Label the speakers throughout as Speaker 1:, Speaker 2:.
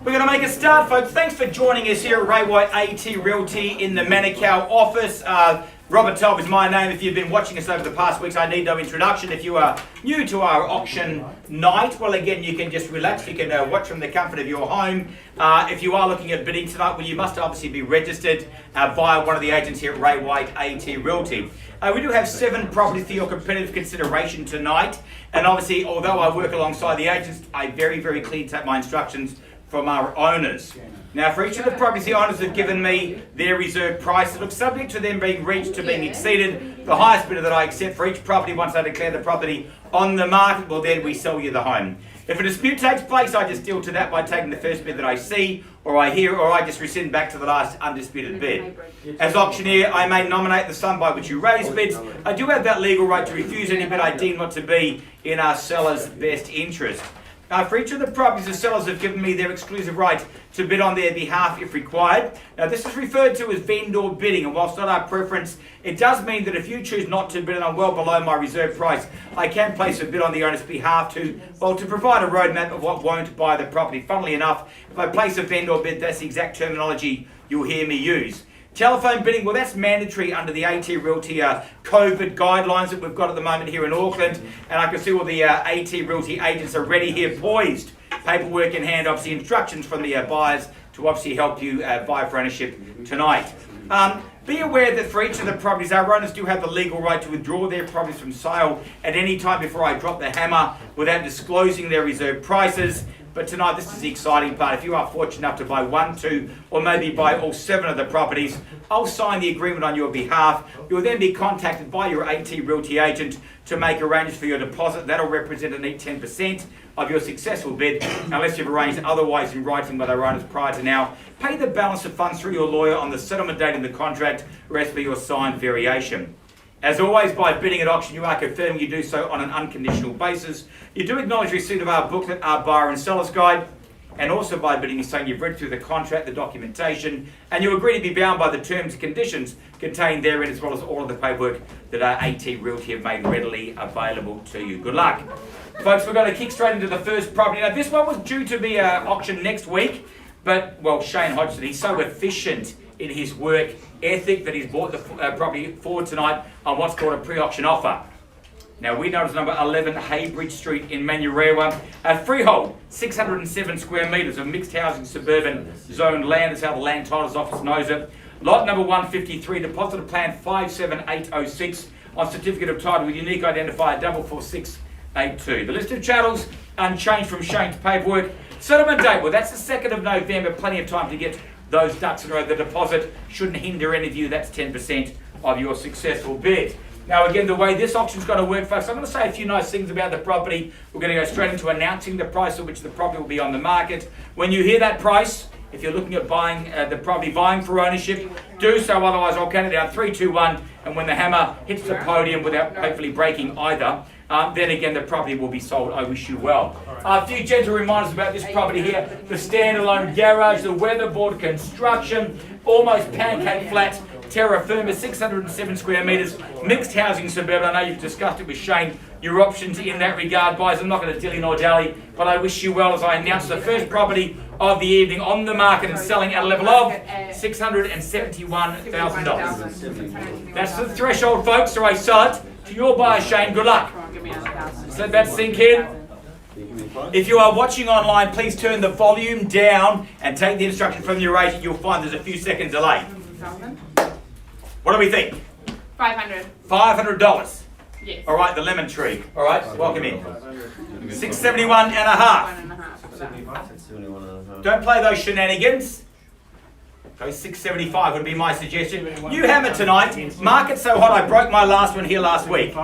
Speaker 1: We're going to make a start, folks. Thanks for joining us here at Ray White AT Realty in the Manukau office. Robert Telp is my name. If you've been watching us over the past weeks, I need no introduction. If you are new to our auction night, well, again, you can just relax. You can watch from the comfort of your home. If you are looking at bidding tonight, well, you must obviously be registered via one of the agents here at Ray White AT Realty. We do have 7 properties for your competitive consideration tonight. And obviously, although I work alongside the agents, I very, very clearly take my instructions from our owners. Now, for each of the properties, the owners have given me their reserve price. It looks subject to them being reached to being exceeded. The highest bidder that I accept for each property, once I declare the property on the market, well, then we sell you the home. If a dispute takes place, I just deal to that by taking the first bid that I see, or I hear, or I just rescind back to the last undisputed bid. As auctioneer, I may nominate the sum by which you raise bids. I do have that legal right to refuse any bid I deem not to be in our seller's best interest. For each of the properties, the sellers have given me their exclusive right to bid on their behalf if required. Now, this is referred to as vendor bidding, and whilst not our preference, it does mean that if you choose not to bid and I'm well below my reserve price, I can place a bid on the owner's behalf to provide a roadmap of what won't buy the property. Funnily enough, if I place a vendor bid, that's the exact terminology you'll hear me use. Telephone bidding, well, that's mandatory under the AT Realty COVID guidelines that we've got at the moment here in Auckland. And I can see all the AT Realty agents are ready here, poised. Paperwork in hand, obviously instructions from the buyers to obviously help you vie for ownership tonight. Be aware that for each of the properties, our owners do have the legal right to withdraw their properties from sale at any time before I drop the hammer without disclosing their reserve prices. But tonight, this is the exciting part. If you are fortunate enough to buy 1, 2, or maybe buy all 7 of the properties, I'll sign the agreement on your behalf. You'll then be contacted by your AT Realty agent to make arrangements for your deposit. That'll represent a neat 10% of your successful bid, unless you've arranged otherwise in writing with our owners prior to now. Pay the balance of funds through your lawyer on the settlement date of the contract, or as per your signed variation. As always, by bidding at auction, you are confirming you do so on an unconditional basis. You do acknowledge receipt of our booklet, our buyer and seller's guide, and also by bidding, you're saying you've read through the contract, the documentation, and you agree to be bound by the terms and conditions contained therein, as well as all of the paperwork that our AT Realty have made readily available to you. Good luck. Folks, we're going to kick straight into the first property. Now, this one was due to be auctioned next week, but, well, Shane Hodgson, he's so efficient in his work ethic that he's bought the property forward tonight on what's called a pre-auction offer. Now, we know it's number 11 Haybridge Street in Manurewa. Freehold, 607 square metres of mixed housing suburban zoned land. That's how the Land Titles Office knows it. Lot number 153, deposit of plan 57806 on certificate of title with unique identifier 44682. The list of chattels unchanged from Shane's paperwork. Settlement date, well, that's the 2nd of November. Plenty of time to get those ducks in a row. The deposit shouldn't hinder any of you. That's 10% of your successful bid. Now, again, the way this auction's going to work, folks, I'm going to say a few nice things about the property. We're going to go straight into announcing the price at which the property will be on the market. When you hear that price, if you're looking at buying the property, vying for ownership, do so. Otherwise, I'll count it down 3, 2, 1, and when the hammer hits the podium without hopefully breaking either, then again the property will be sold. I wish you well. A few gentle reminders about this property here. The standalone garage, the weatherboard construction, almost pancake flat, terra firma, 607 square metres, mixed housing suburban. I know you've discussed it with Shane. Your options in that regard, guys. I'm not going to dilly nor dally, but I wish you well as I announce the first property of the evening on the market and selling at a level of $671,000. That's the threshold, folks, so I sell it to your buyer, Shane. Good luck. Just let that sink in. If you are watching online, please turn the volume down and take the instruction from your agent. You'll find there's a few seconds delay. What do we think?
Speaker 2: $500.
Speaker 1: $500.
Speaker 2: Yes.
Speaker 1: All right, the lemon tree. All right, welcome in. 671 and a half. Don't play those shenanigans. Go 675 would be my suggestion. New hammer tonight. Market so hot I broke my last one here last week.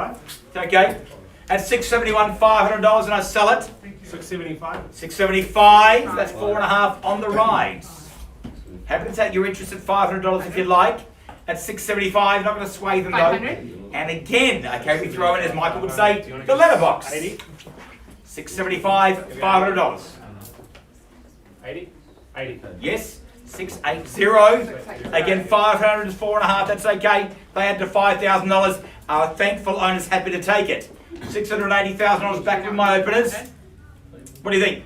Speaker 1: Okay. At 671, $500, and I sell it.
Speaker 3: 675.
Speaker 1: 675. That's 4.5 on the rise. Happy to take your interest at $500 if you like. At 675, not going to sway them though.
Speaker 2: 500.
Speaker 1: And again, okay, we throw in, as Michael would say, the letterbox.
Speaker 3: 80.
Speaker 1: 675, $500.
Speaker 3: 80. 80.
Speaker 1: Yes. 680. Again, 500 is 4.5. That's okay. They add to $5,000. Our thankful owner's happy to take it. $680,000 back with my openers. What do you think?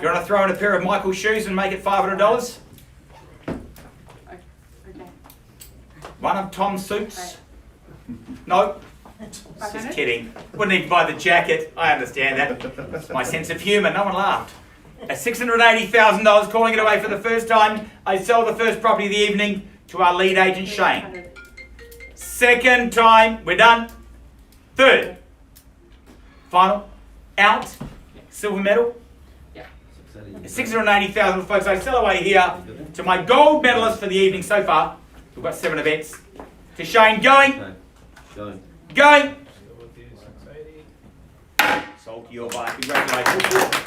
Speaker 1: You want to throw in a pair of Michael's shoes and make it $500?
Speaker 2: Okay.
Speaker 1: One of Tom's suits? No? Just kidding. Wouldn't even buy the jacket. I understand that. It's my sense of humour. No one laughed. At $680,000, calling it away for the first time. I sell the first property of the evening to our lead agent, Shane. Second time. We're done. Third. Final. Out. Silver medal. $680,000, folks. I sell away here to my gold medalist for the evening so far. We've got 7 events. To Shane, going. Going. Sold to your buyer. Congratulations.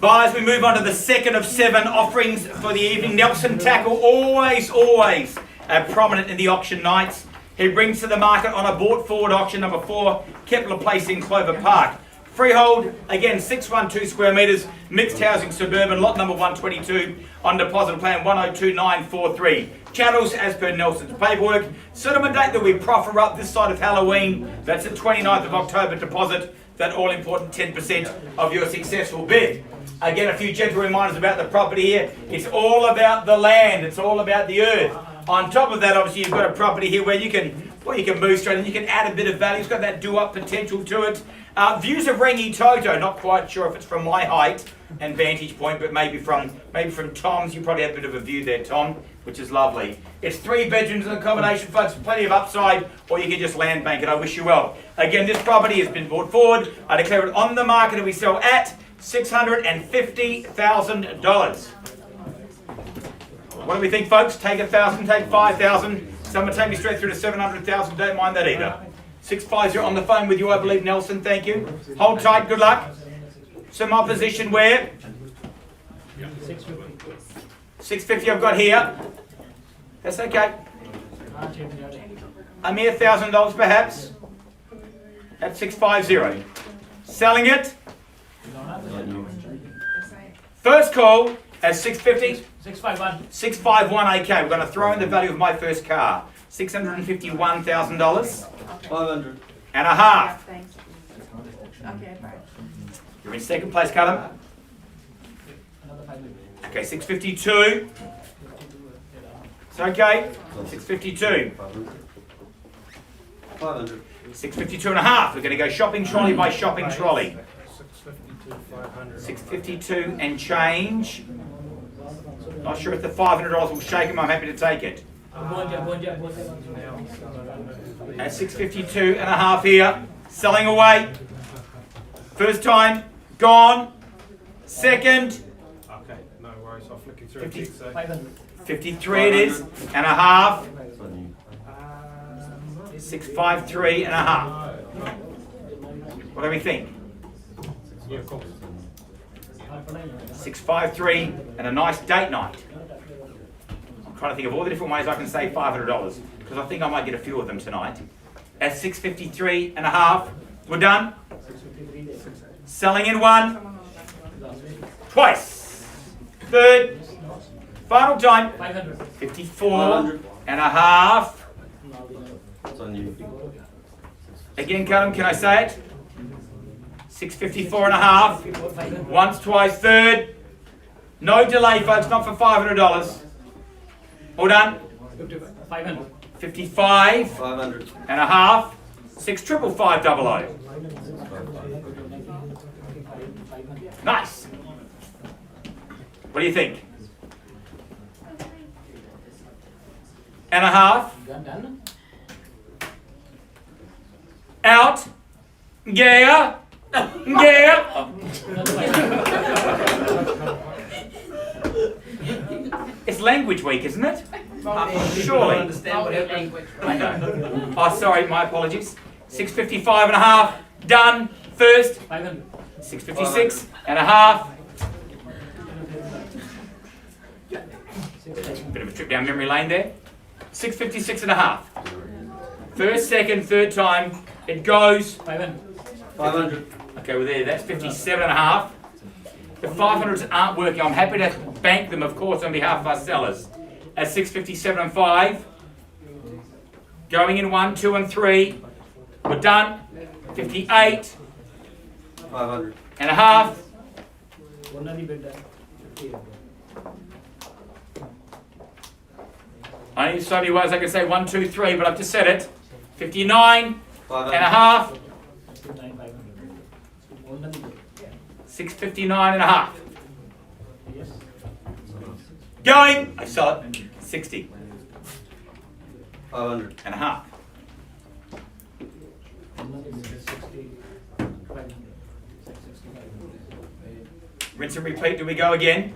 Speaker 1: Buyers, we move on to the second of 7 offerings for the evening. Nelson Tackle, always prominent in the auction nights. He brings to the market on a bought forward auction number 4, Kepler Place in Clover Park. Freehold, again 612 square metres, mixed housing suburban, lot number 122, on deposit plan 102943. Channels as per Nelson's paperwork. Settlement date that we proffer up this side of Halloween, that's the 29th of October deposit, that all important 10% of your successful bid. Again, a few gentle reminders about the property here. It's all about the land, it's all about the earth. On top of that, obviously, you've got a property here where you can move straight and you can add a bit of value. It's got that do-up potential to it. Views of Rengi Toto, not quite sure if it's from my height and vantage point, but maybe from Tom's. You probably have a bit of a view there, Tom, which is lovely. It's 3 bedrooms and accommodation, folks, plenty of upside, or you can just land bank it. I wish you well. Again, this property has been brought forward. I declare it on the market and we sell at $650,000. What do we think, folks? Take 1,000, take 5,000. Someone take me straight through to 700,000. Don't mind that either. 650 on the phone with you, I believe, Nelson. Thank you. Hold tight. Good luck. Some opposition where? 650 I've got here. That's okay. A mere $1,000 perhaps. At 650. Selling it. First call at 650.
Speaker 3: 651.
Speaker 1: 651, okay. We're going to throw in the value of my first car. $651,000.
Speaker 4: 500.
Speaker 1: And a half.
Speaker 2: Thanks. Okay, bye.
Speaker 1: You're in second place, Callum. Okay, 652. It's okay. 652.
Speaker 4: 500.
Speaker 1: 652 and a half. We're going to go shopping trolley by shopping trolley. 652 and change. Not sure if the $500 will shake him. I'm happy to take it. At 652 and a half here. Selling away. First time. Gone. Second.
Speaker 3: Okay, no worries. I'll flick you through
Speaker 1: 50,
Speaker 3: it.
Speaker 1: 53 it is. And a half. 653 and a half. What do we think?
Speaker 3: Yeah, of course.
Speaker 1: 653 and a nice date night. I'm trying to think of all the different ways I can save $500 because I think I might get a few of them tonight. At 653 and a half, we're done. Selling in one, twice, third, final time. 54 and a half.
Speaker 4: It's on you.
Speaker 1: Again, Callum, can I say it? 654 and a half. Once, twice, third. No delay, folks, not for $500. All done? 55
Speaker 4: 500.
Speaker 1: and a half. 65500. Nice. What do you think? and a half.
Speaker 3: Done.
Speaker 1: Out. Yeah. Yeah. It's language week, isn't it? Surely.
Speaker 4: Understand what happened.
Speaker 1: I know. Oh, sorry, my apologies. 655 and a half. Done. First. 656 and a half. Bit of a trip down memory lane there. 656 and a half. First, second, third time. It goes.
Speaker 4: 500.
Speaker 1: Okay, well there, that's 57 and a half. The 500s aren't working. I'm happy to bank them, of course, on behalf of our sellers. At 657 and 5. Going in 1, 2, and 3. We're done. 58
Speaker 4: 500.
Speaker 1: and a half. I need so many words I can say 1, 2, 3, but I've just said it. 59 and
Speaker 4: 500.
Speaker 1: a half. 659 and a half. Going. I saw it. 60
Speaker 4: 500.
Speaker 1: and a half. Rinse and repeat. Do we go again?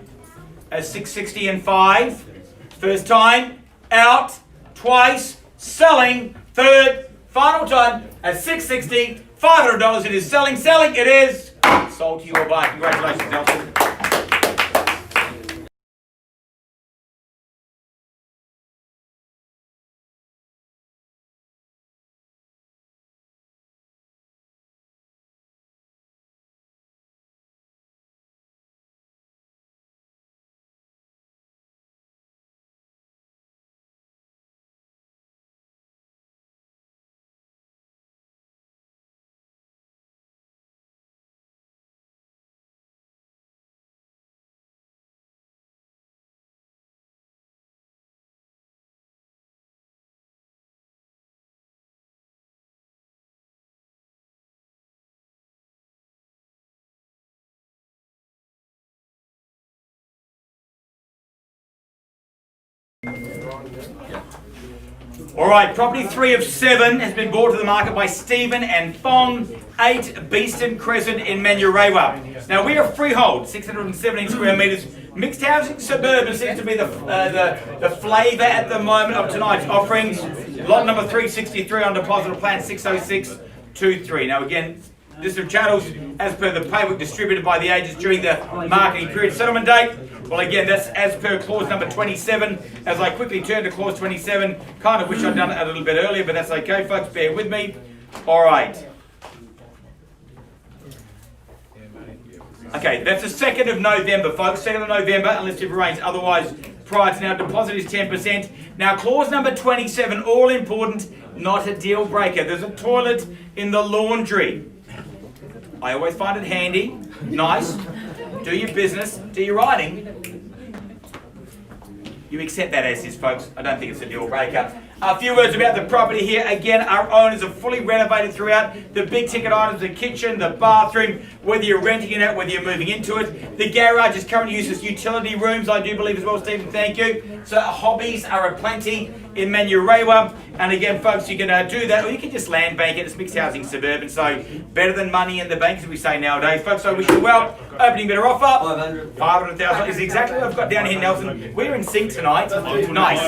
Speaker 1: At 660 and 5. First time. Out. Twice. Selling. Third. Final time. At 660. $500. It is selling. Selling. It is sold to you or buy. Congratulations, Nelson. All right, property 3 of 7 has been brought to the market by Stephen and Fong, 8 Beeston Crescent in Manukau. Now we are freehold, 617 square metres, mixed housing, suburban seems to be the flavour at the moment of tonight's offerings. Lot number 363 on deposit of plan 60623. Now again, this is channels as per the paperwork distributed by the agents during the marketing period settlement date. Well, again, that's as per clause number 27. As I quickly turn to clause 27, kind of wish I'd done it a little bit earlier, but that's okay, folks. Bear with me. All right. Okay, that's the 2nd of November, folks. 2nd of November, unless you've arranged otherwise prior to now. Deposit is 10%. Now, clause number 27, all important, not a deal breaker. There's a toilet in the laundry. I always find it handy, nice. Do your business, do your writing. You accept that as is, folks. I don't think it's a deal breaker. A few words about the property here. Again, our owners are fully renovated throughout. The big ticket items, the kitchen, the bathroom, whether you're renting it out, whether you're moving into it. The garage is currently used as utility rooms, I do believe as well, Stephen, thank you. So hobbies are aplenty in Manukau. And again, folks, you can do that, or you can just land bank it. It's mixed housing suburban, so better than money in the bank, as we say nowadays. Folks, I wish you well. Opening bidder offer.
Speaker 4: 500.
Speaker 1: 500,000 is exactly what I've got down here, Nelson. We're in sync tonight. Nice.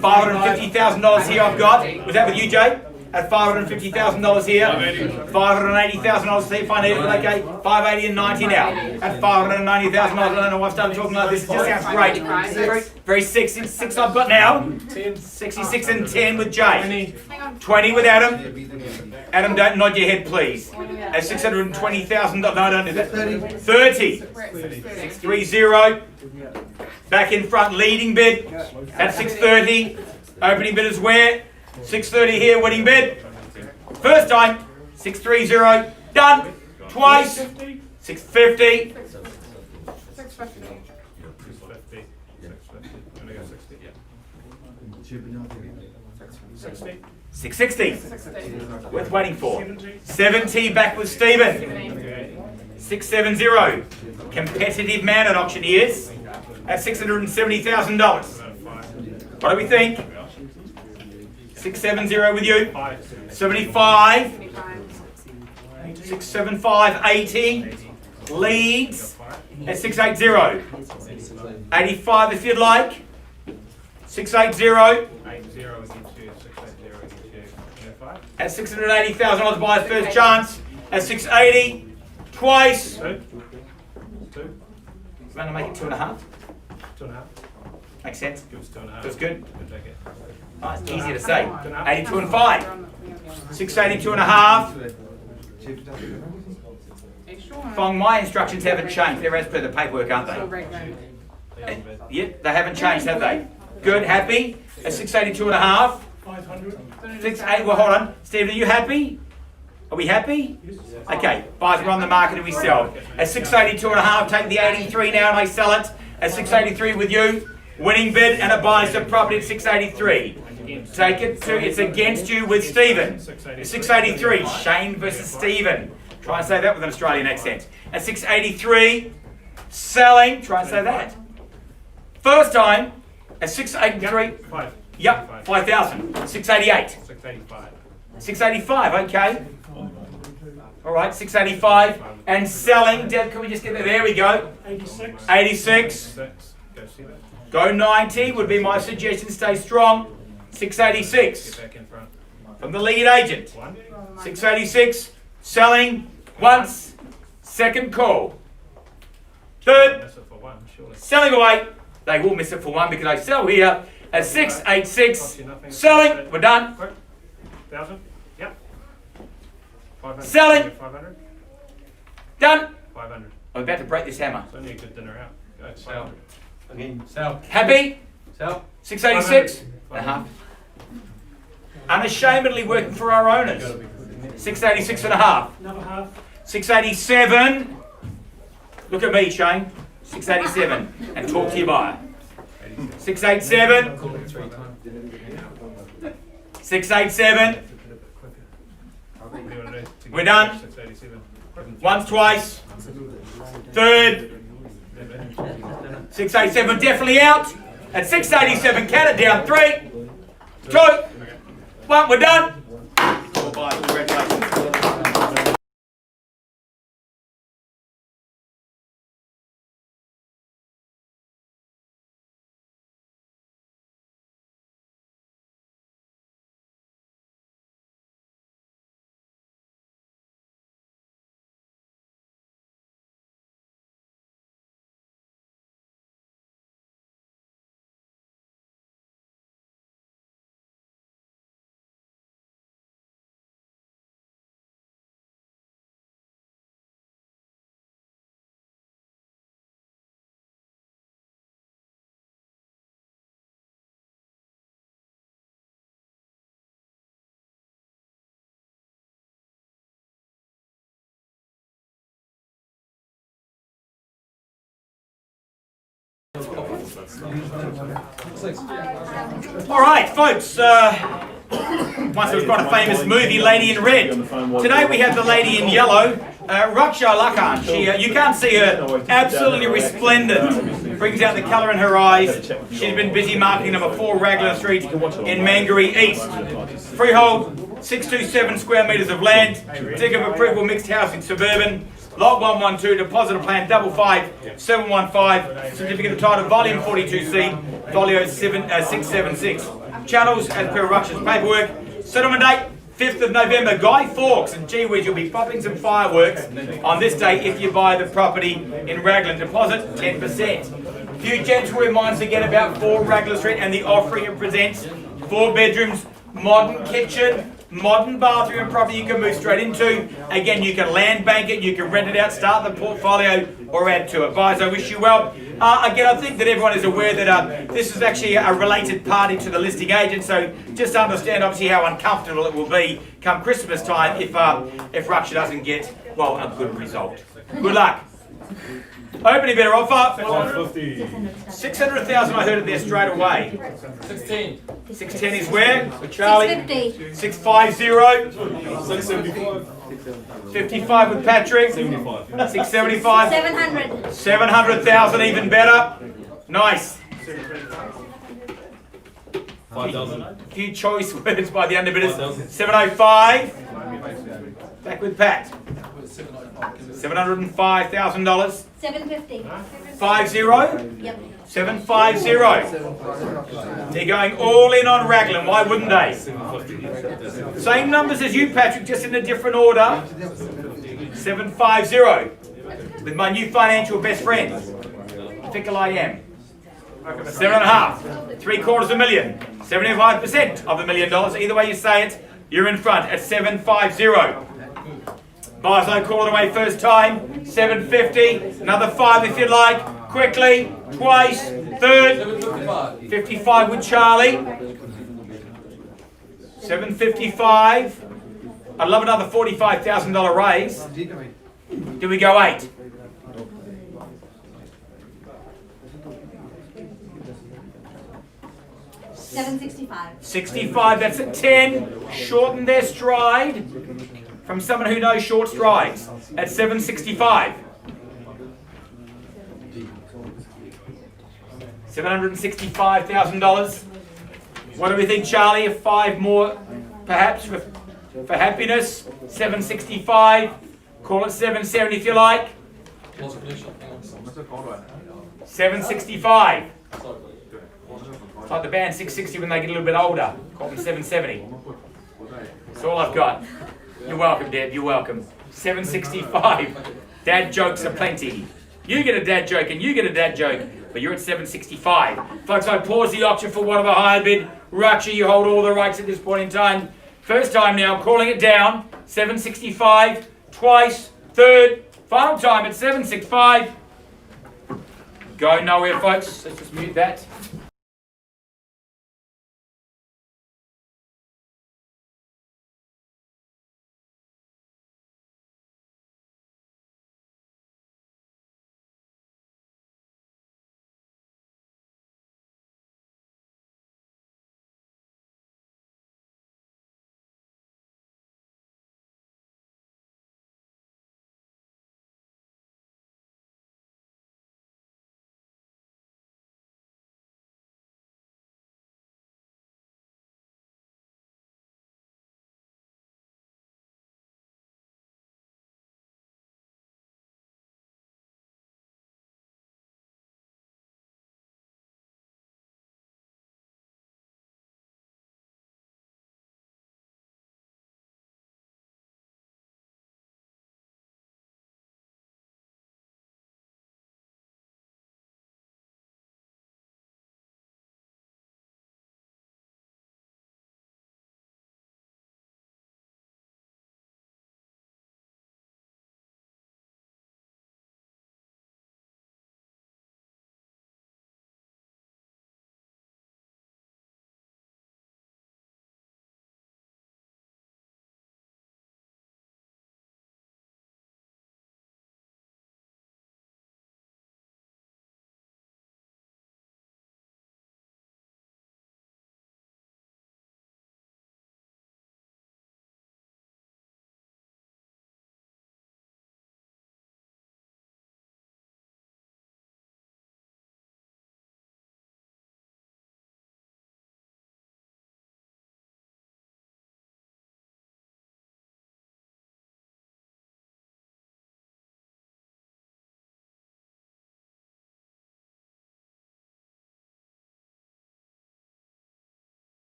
Speaker 1: $550,000 here I've got. Was that with you, Jay? At $550,000 here. $580,000 here if I need it. Okay. 580 and 90 now. At $590,000. I don't know why I've started talking like this. It just sounds great. Very sexy. 6 I've got now. 66 and 10 with Jay. 20 with Adam. Adam, don't nod your head, please. At $620,000. No, don't do that. 30. 630. Back in front, leading bid. At 630. Opening bid is where? 630 here, winning bid. First time, 630. Done. Twice. 650. 660. Worth waiting for. 70 back with Stephen. 670. Competitive man at auctioneers at $670,000. What do we think? 670 with you.
Speaker 3: 5.
Speaker 1: 75.
Speaker 2: 75.
Speaker 1: 675. 80. Leads at 680. 85 if you'd like. 680.
Speaker 3: 80 with you too. 680 with you. 5.
Speaker 1: At 680,000 odds buyers first chance. At 680. Twice.
Speaker 3: 2. 2.
Speaker 1: I'm going to make it 2.5.
Speaker 3: 2.5.
Speaker 1: Makes sense.
Speaker 3: Give us 2.5.
Speaker 1: That's good.
Speaker 3: We'll take it.
Speaker 1: Nice, easy to say.
Speaker 3: 2.5.
Speaker 1: 82 and 5. 682 and a half. Fong, my instructions haven't changed. They're as per the paperwork, aren't they? Yep, they haven't changed, have they? Good, happy? At 682 and a half. 68, well, hold on. Stephen, are you happy? Are we happy? Okay, buyers are on the market and we sell. At 682 and a half, take the 83 now and I sell it. At 683 with you. Winning bid and a buys the property at 683. Take it to, it's against you with Stephen. 683, Shane versus Stephen. Try and say that with an Australian accent. At 683, selling, try and say that. First time, at 683,
Speaker 3: 5.
Speaker 1: yep, 5,000. 688.
Speaker 3: 685.
Speaker 1: 685, okay. All right, 685. And selling, Deb, can we just get there? There we go.
Speaker 3: 86.
Speaker 1: 86.
Speaker 3: 6. Go see that.
Speaker 1: Go 90 would be my suggestion. Stay strong. 686
Speaker 3: Get back in front.
Speaker 1: from the lead agent.
Speaker 3: 1.
Speaker 1: 686 selling once. Second call. Third
Speaker 3: Miss it for 1, surely.
Speaker 1: selling away. They will miss it for 1 because I sell here at 686. Selling. We're done.
Speaker 3: Quick. 1,000. Yep. 500.
Speaker 1: Selling.
Speaker 3: 500.
Speaker 1: Done.
Speaker 3: 500.
Speaker 1: I'm about to break this hammer.
Speaker 3: It's only a good dinner out. Go.
Speaker 4: Sell.
Speaker 3: 500.
Speaker 4: Again, sell.
Speaker 1: Happy?
Speaker 4: Sell.
Speaker 1: 686 and a half. Unashamedly working for our owners. 686 and a half.
Speaker 3: Another half.
Speaker 1: 687. Look at me, Shane. 687. And talk to your buyer. 687. 687.
Speaker 3: What do you want to do?
Speaker 1: We're done.
Speaker 3: 687.
Speaker 1: Once, twice. Third. 687 definitely out. At 687, count it down. 3, 2, 1. We're done. Bye. Congratulations. All right, folks. Once it was quite a famous movie, Lady in Red. Today we have the lady in yellow, Raksha Lakan. She, you can't see her, absolutely resplendent. Brings out the colour in her eyes. She's been busy marketing number 4 Raglan Street in Mangere East. Freehold, 627 square metres of land. Ticket of approval, mixed housing, suburban. Lot 112, deposit of plan 55715, certificate of title, volume 42C, folio 676. Channels as per Russia's paperwork. Settlement date 5th of November. Guy Fawkes, and gee whiz, you'll be popping some fireworks on this day if you buy the property in Raglan. Deposit 10%. Few gentle reminders again about 4 Raglan Street and the offering it presents. 4 bedrooms, modern kitchen, modern bathroom and property you can move straight into. Again, you can land bank it, you can rent it out, start the portfolio, or add to it. Buyers, I wish you well. Again, I think that everyone is aware that this is actually a related party to the listing agent, so just understand obviously how uncomfortable it will be come Christmas time if Raksha doesn't get, well, a good result. Good luck. Opening bidder offer. 600,000, I heard it there straight away.
Speaker 4: 16.
Speaker 5: 610 is where? For Charlie.
Speaker 6: 650.
Speaker 5: 650. 55 with Patrick. 675.
Speaker 6: 700.
Speaker 5: 700,000, even better. Nice.
Speaker 1: Few choice words by the underbidders. 705. Back with Pat. $705,000.
Speaker 6: 750.
Speaker 1: 50.
Speaker 6: Yep.
Speaker 1: 750. They're going all in on Raglan. Why wouldn't they? Same numbers as you, Patrick, just in a different order. 750. With my new financial best friend. Fickle I am. 7.5. 750,000. 75% of $1 million. Either way you say it, you're in front at 750. Barzo, call it away first time. 750. Another 5 if you like. Quickly. Twice. Third.
Speaker 4: 755.
Speaker 1: 55 with Charlie. 755. I'd love another $45,000 raise. Do we go 8?
Speaker 6: $765.
Speaker 1: 65, that's at 10. Shorten their stride from someone who knows short strides at 765. $765,000. What do we think, Charlie? 5 more, perhaps, for happiness. 765. Call it 770 if you like.
Speaker 4: Lost connection. Hang on.
Speaker 1: 765.
Speaker 4: Sorry.
Speaker 1: It's like the band 660 when they get a little bit older. Call them 770. That's all I've got. You're welcome, Deb. You're welcome. 765. Dad jokes are plenty. You get a dad joke and you get a dad joke, but you're at 765. Folks, I pause the auction for one of a higher bid. Raksha, you hold all the rights at this point in time. First time now, calling it down. 765. Twice. Third. Final time at 765. Go nowhere, folks. Let's just mute that.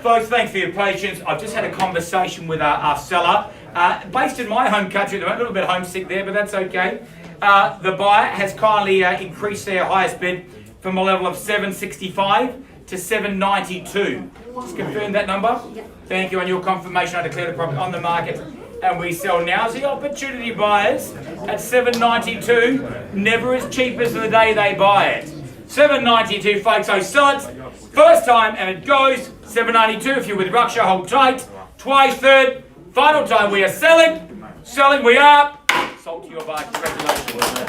Speaker 1: Folks, thanks for your patience. I've just had a conversation with our seller. Based in my home country, they're a little bit homesick there, but that's okay. The buyer has kindly increased their highest bid from a level of $765 to $792. Just confirm that number. Thank you. On your confirmation, I declare the property on the market and we sell now. The opportunity buyers at $792, never as cheap as the day they buy it. $792, folks. So sell it first time and it goes $792. If you're with Ruckshaw, hold tight. Twice, third, final time we are selling. Selling we are. Sold to your buyer. Congratulations.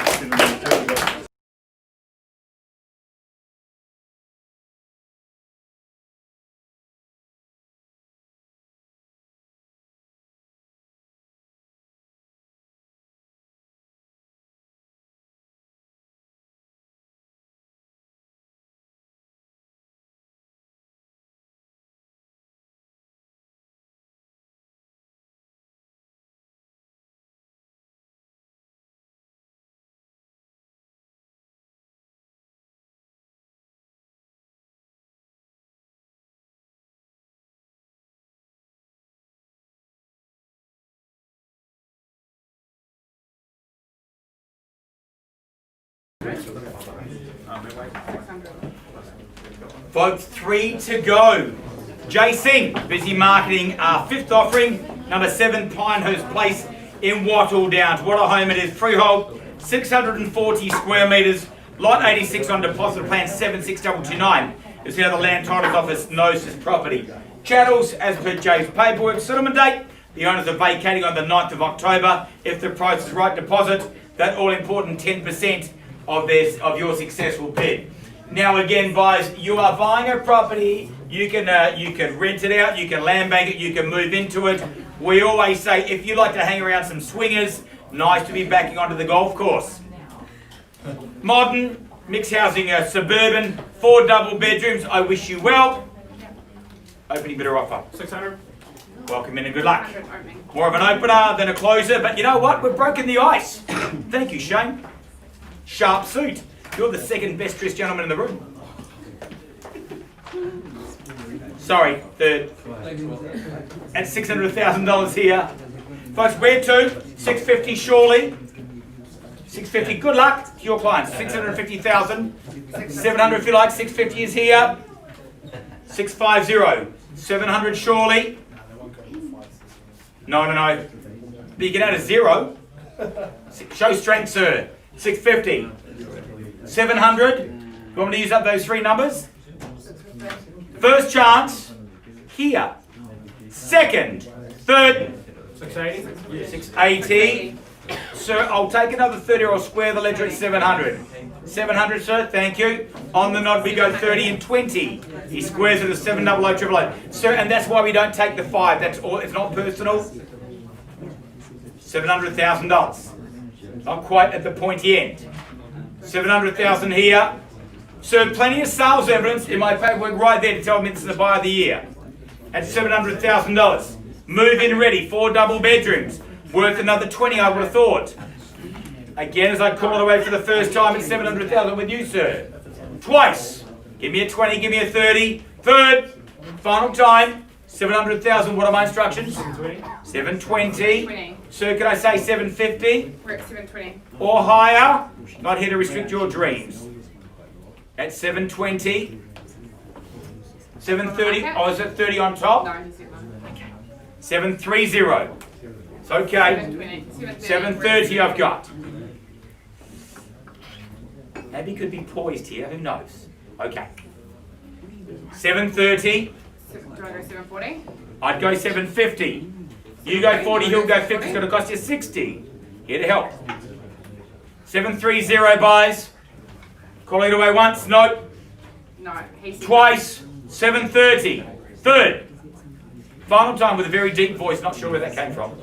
Speaker 1: Folks, 3 to go. Jay Singh, busy marketing our 5th offering, number 7 Pinehurst Place in Wattle Downs. What a home it is. Freehold, 640 square metres, lot 86 on deposit, plan 76229. You'll see how the Land Titles Office knows this property. Chattels, as per Jay's paperwork, settlement date. The owners are vacating on the 9th of October. If the price is right, deposit that all-important 10% of your successful bid. Now again, buyers, you are buying a property. You can rent it out. You can land bank it. You can move into it. We always say, if you like to hang around some swingers, nice to be backing onto the golf course. Modern, mixed housing, suburban, 4 double bedrooms. I wish you well. Opening bidder offer.
Speaker 3: 600.
Speaker 1: Welcome in and good luck. More of an opener than a closer, but you know what? We've broken the ice. Thank you, Shane. Sharp suit. You're the second best dressed gentleman in the room. Sorry, third. At $600,000 here. Folks, where to? $650 surely. $650. Good luck to your clients. $650,000. $700 if you like. $650 is here. $650. $700 surely. No. But you get out of zero. Show strength, sir. $650. $700. You want me to use up those 3 numbers? First chance. Here. Second. Third.
Speaker 3: 680.
Speaker 1: 680. Sir, I'll take another 30 or I'll square the ledger at 700. 700, sir, thank you. On the nod we go 30 and 20. He squares it at 700 Sir, and that's why we don't take the 5. That's all. It's not personal. $700,000. Not quite at the pointy end. 700,000 here. Sir, plenty of sales evidence in my paperwork right there to tell me this is the buy of the year. At $700,000. Move-in ready, 4 double bedrooms. Worth another 20, I would have thought. Again, as I call it away for the first time, it's 700,000 with you, sir. Twice. Give me a 20, give me a 30. Third. Final time. 700,000. What are my instructions? 720.
Speaker 7: 20.
Speaker 1: Sir, can I say 750?
Speaker 7: We're at 720.
Speaker 1: Or higher? Not here to restrict your dreams. At 720. 730. Oh, is it 30 on top?
Speaker 7: No, he said no.
Speaker 1: 730. It's okay.
Speaker 7: 720.
Speaker 1: 730 I've got. Maybe could be poised here, who knows? Okay. 730.
Speaker 7: Do I go 740?
Speaker 1: I'd go 750. You go 40, he'll go 50. It's going to cost you 60. Here to help. 730 buys. Call it away once. No.
Speaker 7: No, he said
Speaker 1: Twice. 730. Third. Final time with a very deep voice. Not sure where that came from.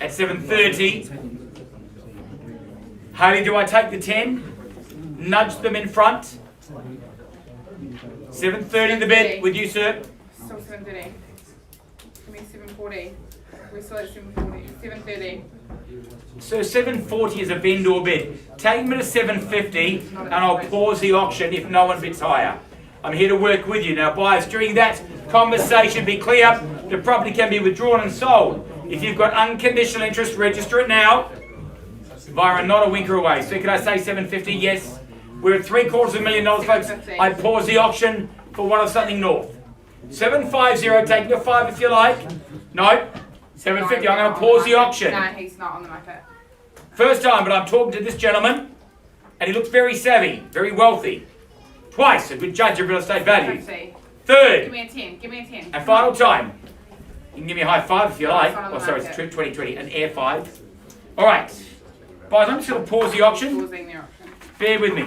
Speaker 1: At 730. Haley, do I take the 10? Nudge them in front. 730 the bid with you, sir.
Speaker 7: Still 730. Give me 740. We're still at 740. 730.
Speaker 1: So 740 is a vendor bid. Take me to 750 and I'll pause the auction if no one bids higher. I'm here to work with you. Now, buyers, during that conversation, be clear, the property can be withdrawn and sold. If you've got unconditional interest, register it now. Via not a winker away. So can I say 750? Yes. We're at $750,000, folks. I pause the auction for one of something north. 750, taking a 5 if you like. No. 750, I'm going to pause the auction.
Speaker 7: No, he's not on the market.
Speaker 1: First time, but I'm talking to this gentleman, and he looks very savvy, very wealthy. Twice, a good judge of real estate value.
Speaker 7: 50. Give
Speaker 1: Third,
Speaker 7: me a 10. Give me a 10.
Speaker 1: and final time. You can give me a high 5 if you like.
Speaker 7: It's not on
Speaker 1: Oh,
Speaker 7: the
Speaker 1: sorry, it's
Speaker 7: market.
Speaker 1: 2020, an air 5. All right. Guys, I'm just going to pause the auction.
Speaker 7: Pausing the auction.
Speaker 1: Bear with me.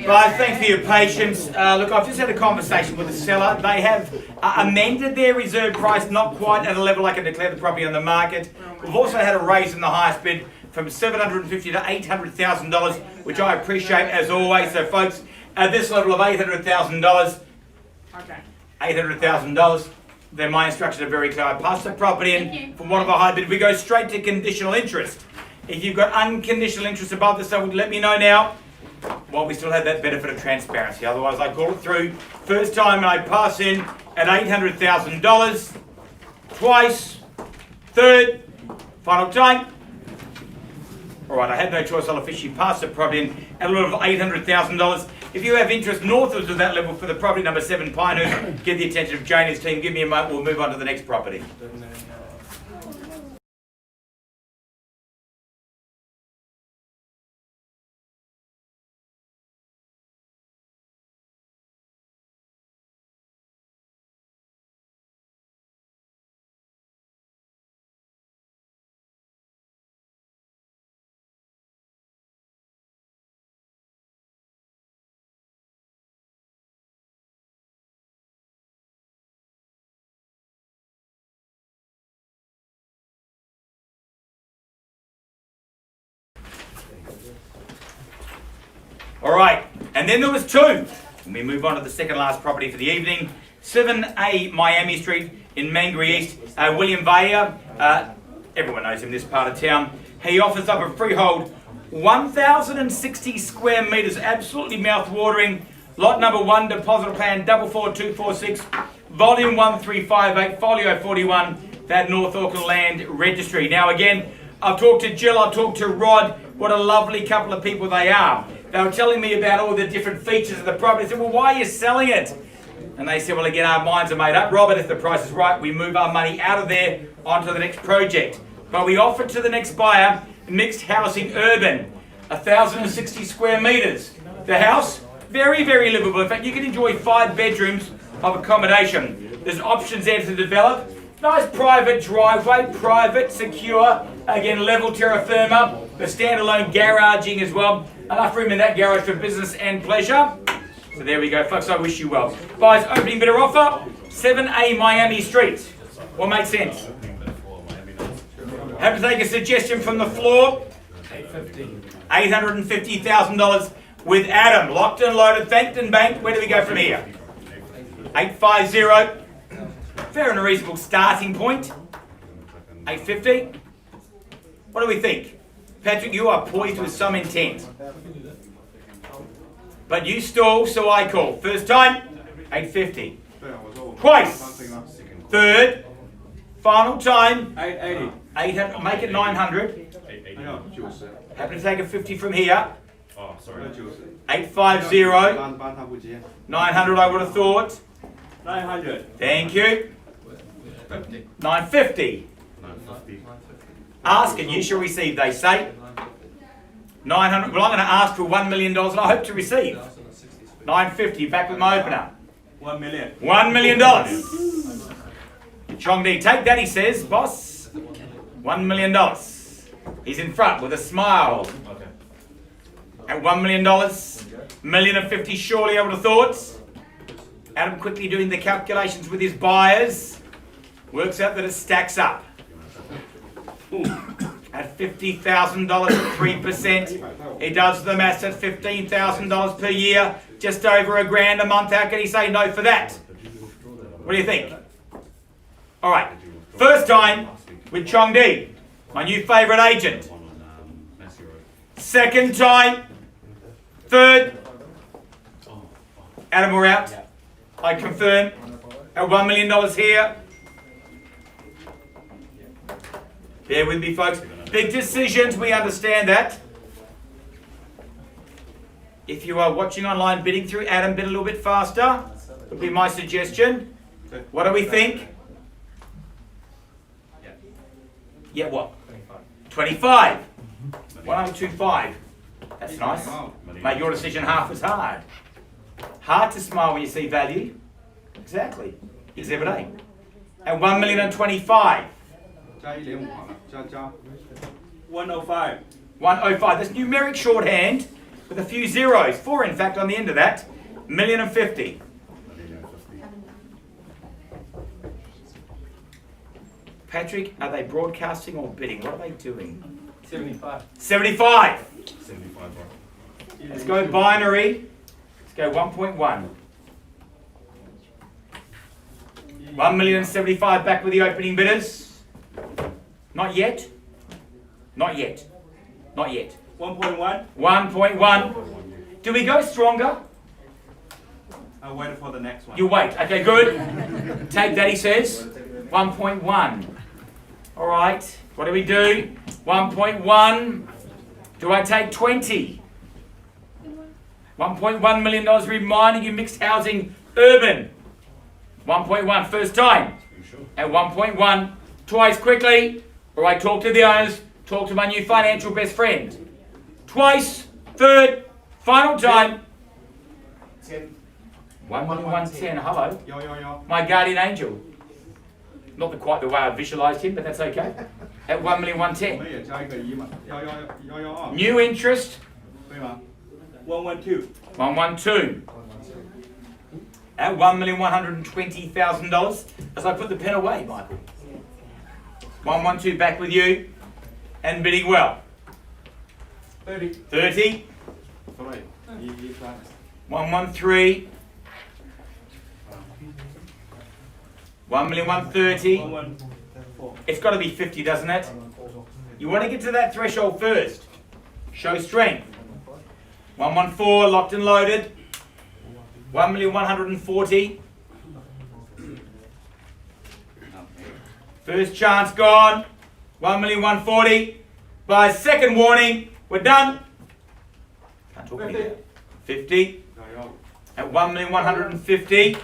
Speaker 1: Guys, thanks for your patience. Look, I've just had a conversation with the seller. They have amended their reserve price, not quite at a level I can declare the property on the market. We've also had a raise in the highest bid from $750,000 to $800,000, which I appreciate as always. So, folks, at this level of $800,000,
Speaker 7: Okay.
Speaker 1: $800,000. Then my instructions are very clear. I pass the property in from one of our high bid. We go straight to conditional interest. If you've got unconditional interest above the sale, let me know now. Well, we still have that benefit of transparency. Otherwise, I call it through. First time, and I pass in at $800,000. Twice. Third. Final time. All right, I had no choice. I'll officially pass the property in at a level of $800,000. If you have interest northwards of that level for the property number 7 Pinehurst, get the attention of Janie's team. Give me a moment. We'll move on to the next property. All right, and then there was 2. And we move on to the second last property for the evening. 7A Miami Street in Mangere East. William Vaya, everyone knows him, this part of town. He offers up a freehold 1,060 square metres, absolutely mouth-watering. Lot number 1, deposit plan 44246, volume 1358, folio 41, that North Auckland Land Registry. Now again, I've talked to Jill, I've talked to Rod. What a lovely couple of people they are. They were telling me about all the different features of the property. I said, well, why are you selling it? And they said, well, again, our minds are made up. Robert, if the price is right, we move our money out of there onto the next project. But we offered to the next buyer mixed housing urban, 1,060 square metres. The house, very, very livable. In fact, you can enjoy 5 bedrooms of accommodation. There's options there to develop. Nice private driveway, private, secure, again, level terra firma, the standalone garaging as well. Enough room in that garage for business and pleasure. So there we go, folks. I wish you well. Guys, opening bidder offer, 7A Miami Street. What makes sense? Have to take a suggestion from the floor. $850,000 with Adam. Locked and loaded, thanked and banked. Where do we go from here? 850. Fair and a reasonable starting point. 850. What do we think? Patrick, you are poised with some intent. But you stall, so I call. First time, 850. Twice. Third. Final time,
Speaker 5: 880.
Speaker 1: 800. Make it 900. Happen to take a 50 from here.
Speaker 3: Oh, sorry.
Speaker 1: 850. 900 I would have thought.
Speaker 5: 900.
Speaker 1: Thank you. 950. Ask and you shall receive, they say. 900. Well, I'm going to ask for $1 million and I hope to receive. 950. Back with my opener.
Speaker 5: 1 million.
Speaker 1: $1 million. Chong Di, take that, he says, boss. $1 million. He's in front with a smile.
Speaker 3: Okay.
Speaker 1: At $1 million, $1,050,000 surely I would have thought. Adam quickly doing the calculations with his buyers. Works out that it stacks up. At $50,000 at 3%, he does the maths at $15,000 per year, just over $1,000 a month. How can he say no for that? What do you think? All right, first time with Chong Di, my new favourite agent. Second time, third. Adam, we're out. I confirm. At $1 million here. Bear with me, folks. Big decisions, we understand that. If you are watching online, bidding through Adam, bid a little bit faster. Would be my suggestion. What do we think? Yeah, what? 25. 1025. That's nice. Make your decision half as hard. Hard to smile when you see value. Exactly. Exhibit A. At 1,025,000.
Speaker 5: 105.
Speaker 1: 105. That's numeric shorthand with a few zeros. 4 in fact on the end of that. 1,050,000. Patrick, are they broadcasting or bidding? What are they doing?
Speaker 3: 75.
Speaker 1: 75. Let's go binary. Let's go 1.1. 1,075,000 back with the opening bidders. Not yet. Not yet. Not yet.
Speaker 5: 1.1.
Speaker 1: 1.1. Do we go stronger?
Speaker 5: I'll wait for the next one.
Speaker 1: You wait. Okay, good. Take that, he says. 1.1. All right. What do we do? 1.1. Do I take 20? $1.1 million reminding you mixed housing urban. 1.1 first time. At 1.1 twice quickly. Or I talk to the owners. Talk to my new financial best friend. Twice. Third. Final time. 1,110. Hello. My guardian angel. Not quite the way I visualised him, but that's okay. At 1,110,000. New interest.
Speaker 5: 112.
Speaker 1: 112. At $1,120,000. As I put the pen away, Michael. 112 back with you. And bidding well.
Speaker 3: 30.
Speaker 1: 30. 113. 1,130,000.
Speaker 5: 114.
Speaker 1: It's got to be 50, doesn't it? You want to get to that threshold first. Show strength. 114, locked and loaded. 1,140,000. First chance gone. 1,140,000. By second warning, we're done. Can't talk me there. 50. At 1,150,000.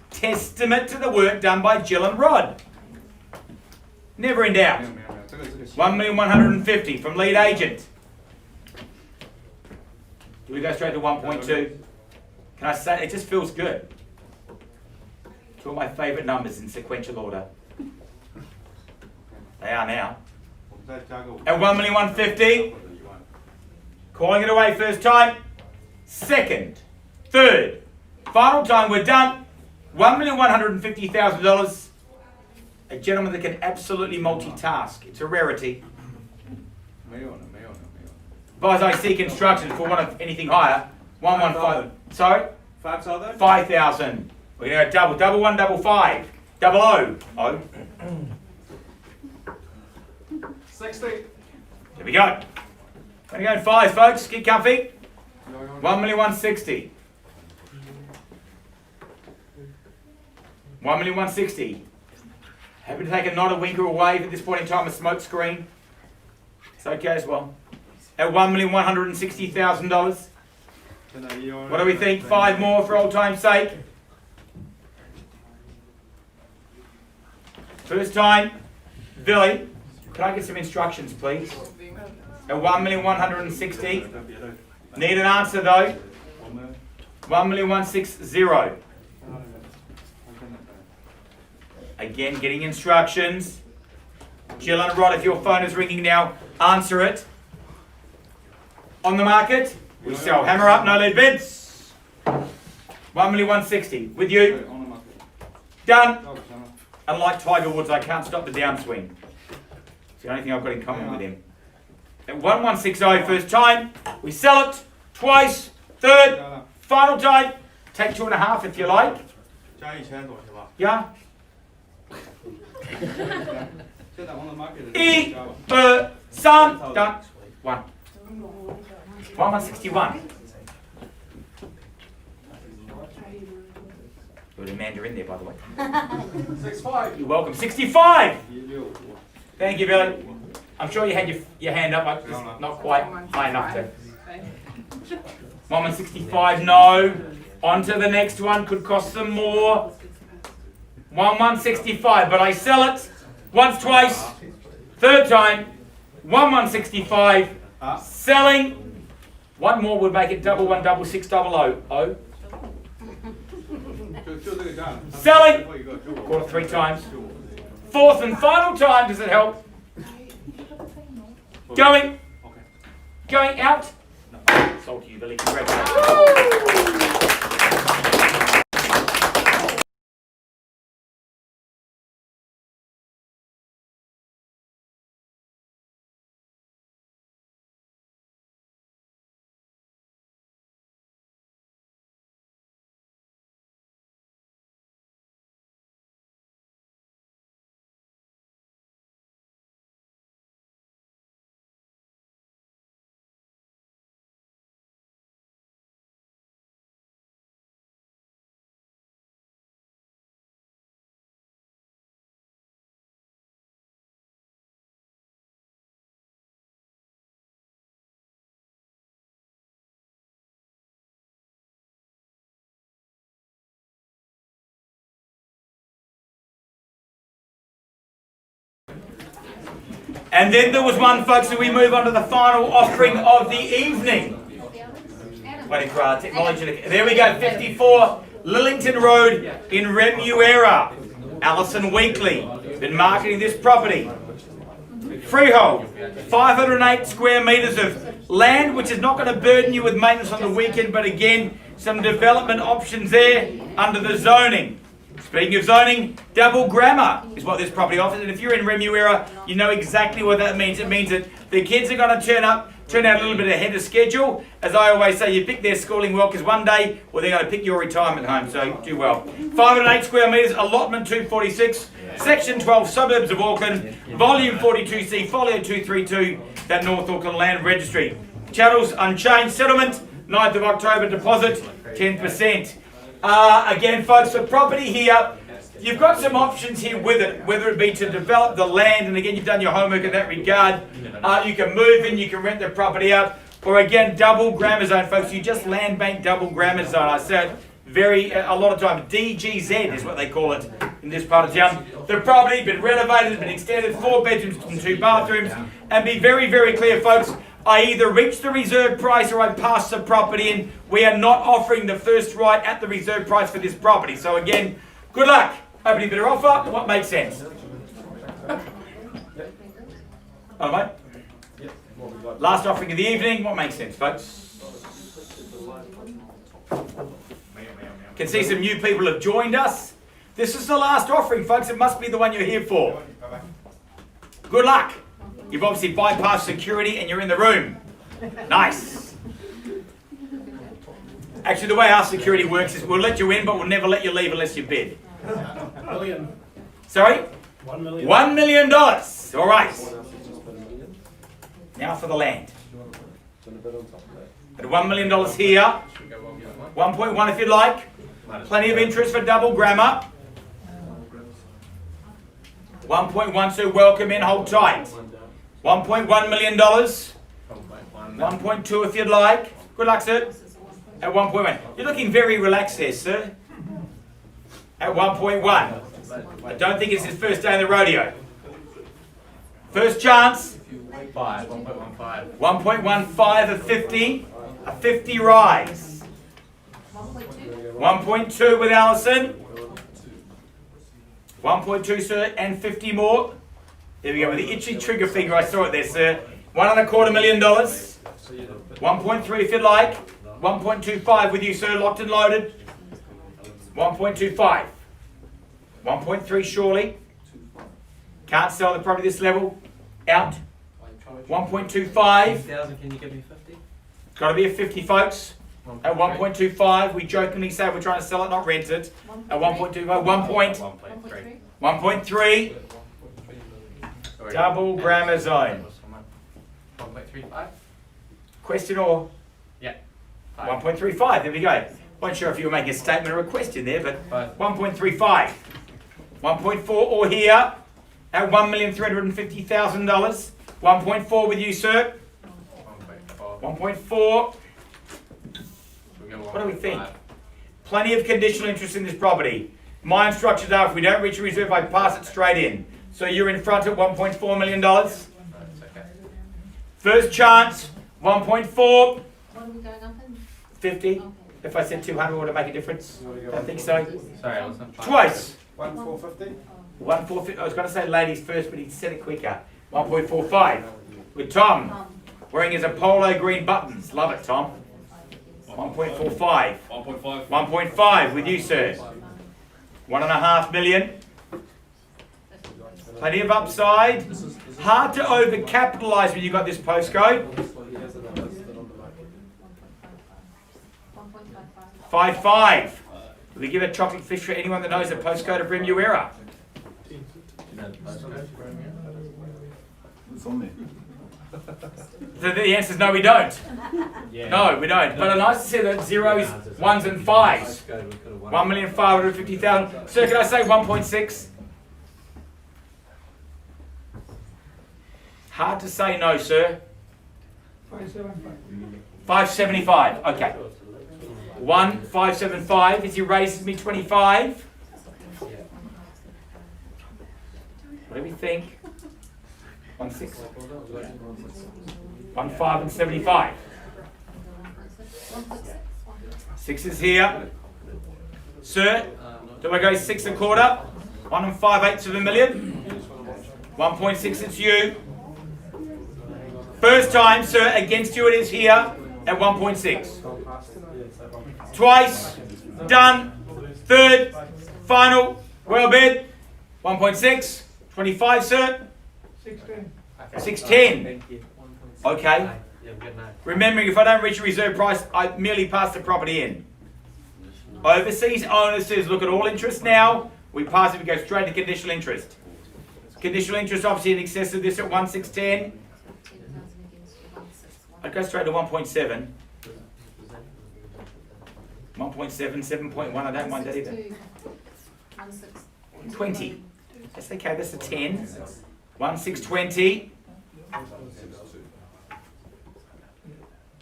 Speaker 1: Testament to the work done by Jill and Rod. Never in doubt. 1,150,000 from lead agent. Do we go straight to 1.2? Can I say, it just feels good. Two of my favourite numbers in sequential order. They are now. At 1,150,000. Calling it away first time. Second. Third. Final time, we're done. $1,150,000. A gentleman that can absolutely multitask. It's a rarity. Advise I seek instructions for one of anything higher. 115. Sorry?
Speaker 5: 5,000.
Speaker 1: 5,000. We're going to go double one, double five. Double O. O.
Speaker 3: 60.
Speaker 1: There we go. Going to go in fives, folks. Get comfy. 1,160,000. 1,160,000. Happy to take a nod, a wink, or a wave at this point in time, a smoke screen. It's okay as well. At $1,160,000. What do we think? 5 more for old time's sake. First time. Billy, can I get some instructions, please? At 1,160,000. Need an answer though. 1,160,000. Again, getting instructions. Jill and Rod, if your phone is ringing now, answer it. On the market, we sell. Hammer up, no lead bids. 1,160,000. With you. Done. Unlike Tiger Woods, I can't stop the downswing. It's the only thing I've got in common with him. At 1,160,000 first time, we sell it. Twice. Third. Final time. Take 2.5 if you like. Yeah. Some. Done. 1. 1,161. Got a Mandarin there, by the way.
Speaker 3: 65.
Speaker 1: You're welcome. 65. Thank you, Billy. I'm sure you had your hand up, but it's not quite high enough to. 1,165. No. On to the next one. Could cost some more. 1,165. But I sell it once, twice. Third time. 1,165. Selling. One more would make it 1,166,000. Oh. Selling. Quarter 3 times. Fourth and final time. Does it help? Going.
Speaker 5: Okay.
Speaker 1: Going out.
Speaker 5: No.
Speaker 1: Sold to you, Billy. Congratulations. And then there was one, folks, and we move on to the final offering of the evening. Waiting for our technology to... There we go, 54 Lillington Road in Remuera. Alison Weekly, been marketing this property. Freehold, 508 square metres of land, which is not going to burden you with maintenance on the weekend, but again, some development options there under the zoning. Speaking of zoning, double grammar is what this property offers, and if you're in Remuera, you know exactly what that means. It means that the kids are going to turn out a little bit ahead of schedule. As I always say, you pick their schooling well, because one day, well, they're going to pick your retirement home, so do well. 508 square metres, allotment 246, section 12, suburbs of Auckland, volume 42C, folio 232, that North Auckland Land Registry. Chattels unchanged, settlement 9th of October, deposit 10%. Again, folks, the property here, you've got some options here with it, whether it be to develop the land, and again, you've done your homework in that regard. You can move in, you can rent the property out, or again, double grammar zone, folks. You just land bank double grammar zone. I said a lot of time, DGZ is what they call it in this part of town. The property been renovated, been extended, 4 bedrooms and 2 bathrooms, and be very, very clear, folks. I either reach the reserve price or I pass the property in. We are not offering the first right at the reserve price for this property. So again, good luck. Opening bidder offer. What makes sense? Oh, mate. Last offering of the evening. What makes sense, folks? Can see some new people have joined us. This is the last offering, folks. It must be the one you're here for. Good luck. You've obviously bypassed security and you're in the room. Nice. Actually, the way our security works is we'll let you in, but we'll never let you leave unless you bid.
Speaker 2: Million.
Speaker 1: Sorry?
Speaker 2: 1 million.
Speaker 1: $1 million. All right. Now for the land. At $1 million here. 1.1 if you'd like. Plenty of interest for double grammar. 1.1, so welcome in, hold tight. $1.1 million. 1.2 if you'd like. Good luck, sir. At 1.1. You're looking very relaxed there, sir. At 1.1. I don't think it's his first day in the rodeo. First chance.
Speaker 3: 1.15.
Speaker 1: 1.15 of 50. A 50 rise. 1.2 with Alison. 1.2, sir, and 50 more. There we go, with the itchy trigger finger, I saw it there, sir. $1.25 million. 1.3 if you'd like. 1.25 with you, sir, locked and loaded. 1.25. 1.3 surely. Can't sell the property this level. Out. 1.25.
Speaker 2: Can you give me 50?
Speaker 1: It's got to be a 50, folks. At 1.25, we jokingly say we're trying to sell it, not rent it. At 1.25,
Speaker 3: 1.3.
Speaker 1: 1.3. Double grammar zone.
Speaker 3: 1.35.
Speaker 1: Question or?
Speaker 3: Yeah.
Speaker 1: 1.35, there we go. Wasn't sure if you were making a statement or a question there, but 1.35. 1.4 or here at $1,350,000. 1.4 with you, sir. 1.4. What do we think? Plenty of conditional interest in this property. My instructions are if we don't reach a reserve, I pass it straight in. So you're in front at $1.4 million. First chance, 1.4.
Speaker 6: What are we going up in?
Speaker 1: 50.
Speaker 6: Okay.
Speaker 1: If I said 200, would it make a difference? I think so.
Speaker 3: Sorry, I wasn't.
Speaker 1: Twice.
Speaker 2: 1,450.
Speaker 1: 1.450. I was going to say ladies first, but he said it quicker. 1.45. With Tom. Wearing his Apollo green buttons. Love it, Tom. 1.45.
Speaker 4: 1.5.
Speaker 1: 1.5 with you, sir. 1.5 million. Plenty of upside. Hard to over-capitalise when you've got this postcode. 5.5. Will we give a chocolate fish for anyone that knows the postcode of Remuera?
Speaker 3: It's on there.
Speaker 1: The answer is no, we don't.
Speaker 3: Yeah.
Speaker 1: No, we don't. But nice to see that zeros, ones and fives. 1,550,000. Sir, can I say 1.6? Hard to say no, sir. 575. Okay. 1,575. As he raises me 25. What do we think? 1.6. 1.5 and 75. 6 is here. Sir, do I go 6 1/4? 1 5/8 of a million. 1.6, it's you. First time, sir, against you it is here at 1.6. Twice, done. Third, final, well bid. 1.6, 25, sir. 610. Okay. Remembering, if I don't reach a reserve price, I merely pass the property in. Overseas owner says, look at all interest now. We pass it, we go straight to conditional interest. Conditional interest obviously in excess of this at 1,610. I'd go straight to 1.7. 1.7, 7.1, I don't mind that either. 20. That's okay, that's a 10. 1,620.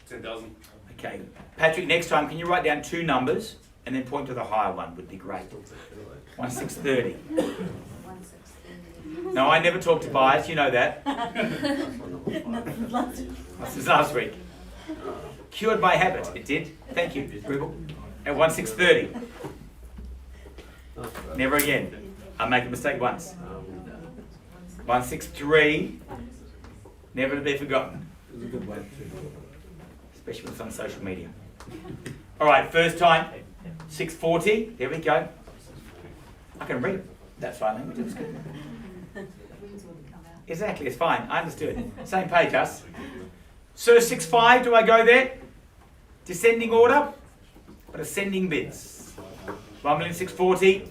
Speaker 4: 10,000.
Speaker 1: Okay. Patrick, next time, can you write down 2 numbers and then point to the higher one? Would be great. 1,630. No, I never talk to buyers, you know that. This is last week. Cured by habit, it did. Thank you, Gribble. At 1,630. Never again. I make a mistake once. 163. Never to be forgotten. Especially when it's on social media. Alright, first time. 640. There we go. I can read that sign language. It's good. Exactly, it's fine. I understood. Same page, us. Sir, 6.5, do I go there? Descending order, but ascending bids. 1,640,000.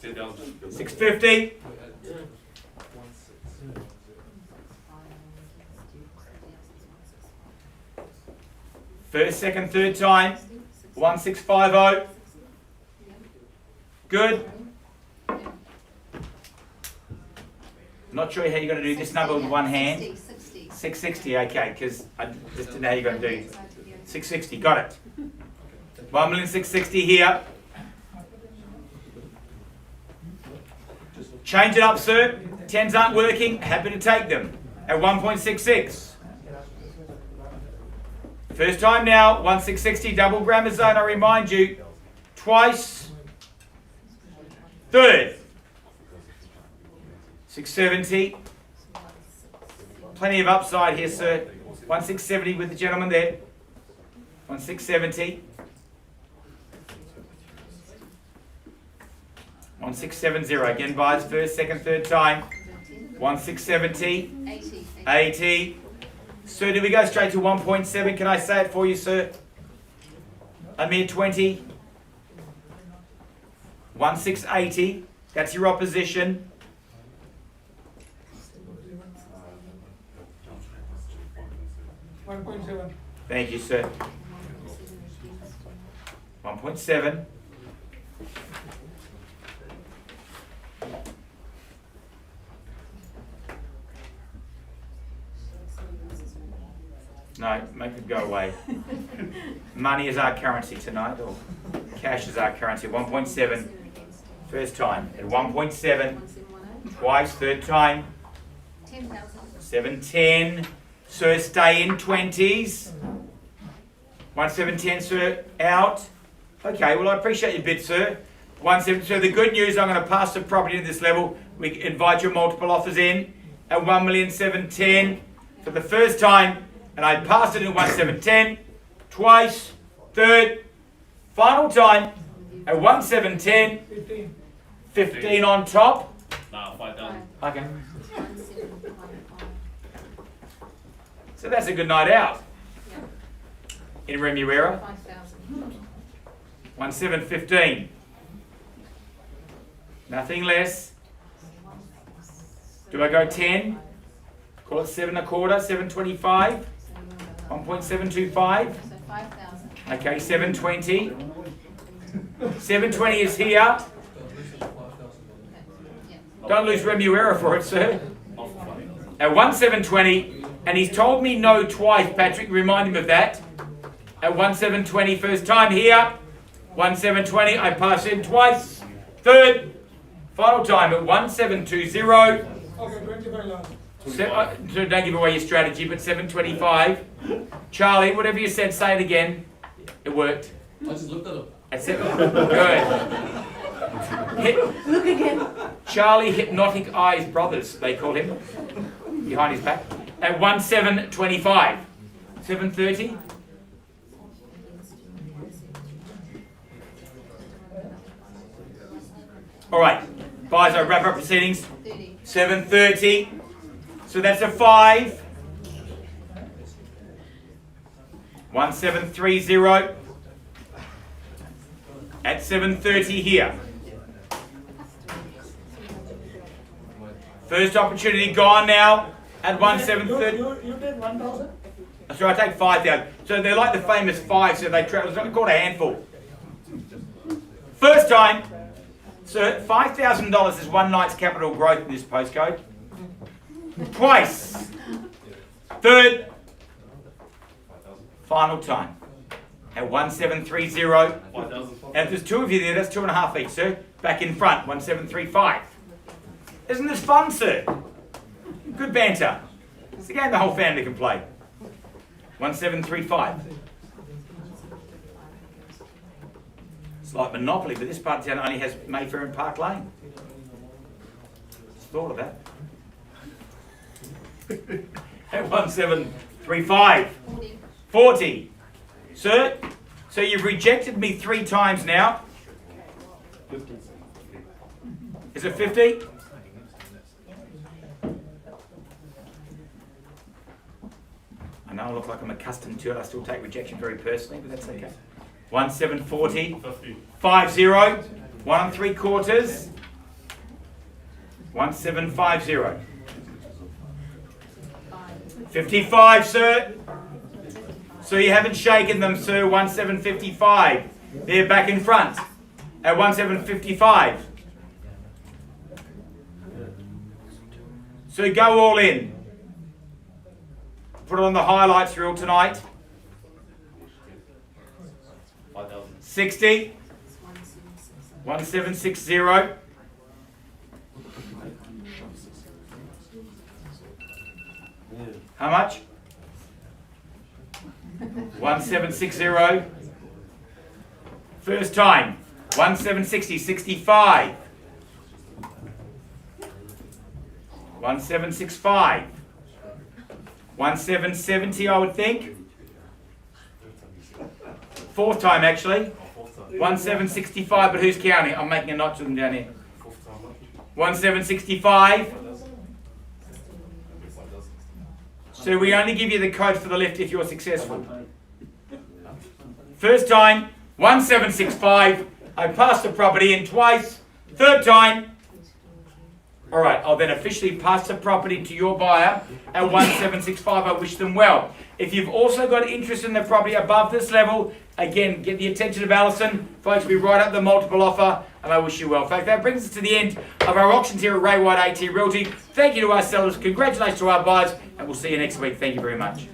Speaker 4: 10,000.
Speaker 1: 650. First, second, third time. 1,650. Good. Not sure how you're going to do this number with one hand. 660, okay, because I just didn't know how you're going to do 660. Got it. 1,660,000 here. Change it up, sir. 10s aren't working. Happy to take them at 1.66. First time now. 1,660 double grammar zone. I remind you, twice. Third. 670. Plenty of upside here, sir. 1,670 with the gentleman there. 1,670. 1,670. Again, buys first, second, third time. 1,670. 80. Sir, do we go straight to 1.7? Can I say it for you, sir? A mere 20. 1,680. That's your opposition. Thank you, sir. 1.7. No, make it go away. Money is our currency tonight, or cash is our currency. 1.7. First time. At 1.7. Twice, third time. 710. Sir, stay in 20s. 1,710, sir, out. Okay, well, I appreciate your bid, sir. 1,710. So the good news, I'm going to pass the property to this level. We invite your multiple offers in. at 1,710,000 for the first time, and I passed it in 1,710,000 twice. Third, final time at 1,710,000. 15 on top.
Speaker 4: Nah, 5,000.
Speaker 1: Okay.
Speaker 6: 1755.
Speaker 1: So that's a good night out
Speaker 6: Yeah.
Speaker 1: in Remuera.
Speaker 6: 5,000.
Speaker 1: 1,715. Nothing less. Do I go 10? Call it 7 1/4, 725. 1.725.
Speaker 6: So 5,000.
Speaker 1: Okay, 720. 720 is here.
Speaker 6: Yeah.
Speaker 1: Don't lose Remuera for it, sir. At 1,720, and he's told me no twice, Patrick. Remind him of that. At 1,720, first time here. 1,720, I pass in twice. Third, final time at 1,720. So don't give away your strategy, but 725. Charlie, whatever you said, say it again. It worked.
Speaker 2: I just looked at him.
Speaker 1: At good. Look again. Charlie Hypnotic Eyes Brothers, they call him. Behind his back. At 1,725. 730. All right, guys, I wrap up proceedings.
Speaker 6: 30.
Speaker 1: 730. So that's a 5. 1,730. At 730 here. First opportunity gone now at 1,730.
Speaker 2: You did 1,000?
Speaker 1: So I take 5,000. So they're like the famous 5, so they travel. It's called a handful. First time. So $5,000 is one night's capital growth in this postcode. Twice. Third. Final time. At 1,730.
Speaker 4: 5,000.
Speaker 1: And if there's 2 of you there, that's 2.5 each, sir. Back in front, 1,735. Isn't this fun, sir? Good banter. It's a game the whole family can play. 1,735. It's like Monopoly, but this part of town only has Mayfair and Park Lane. Just thought of that. At 1,735.
Speaker 6: 40.
Speaker 1: 40. Sir, so you've rejected me 3 times now. Is it 50? I know I look like I'm accustomed to it. I still take rejection very personally, but that's okay. 1,740.
Speaker 4: 50.
Speaker 1: 50. 1 3/4. 1,750. 55, sir. So you haven't shaken them, sir. 1,755. They're back in front at 1,755. So go all in. Put it on the highlights reel tonight.
Speaker 4: 5,000.
Speaker 1: 60. 1,760. How much? 1,760. First time. 1,760. 65. 1,765. 1,770, I would think. Fourth time, actually. 1,765, but who's counting? I'm making a notch of them down here. 1,765. So we only give you the code for the lift if you're successful. First time, 1,765. I passed the property in twice. Third time. All right, I'll then officially pass the property to your buyer at 1,765. I wish them well. If you've also got interest in the property above this level, again, get the attention of Alison. Folks, we write up the multiple offer, and I wish you well. In fact, that brings us to the end of our auctions here at Ray White AT Realty. Thank you to our sellers. Congratulations to our buyers, and we'll see you next week. Thank you very much.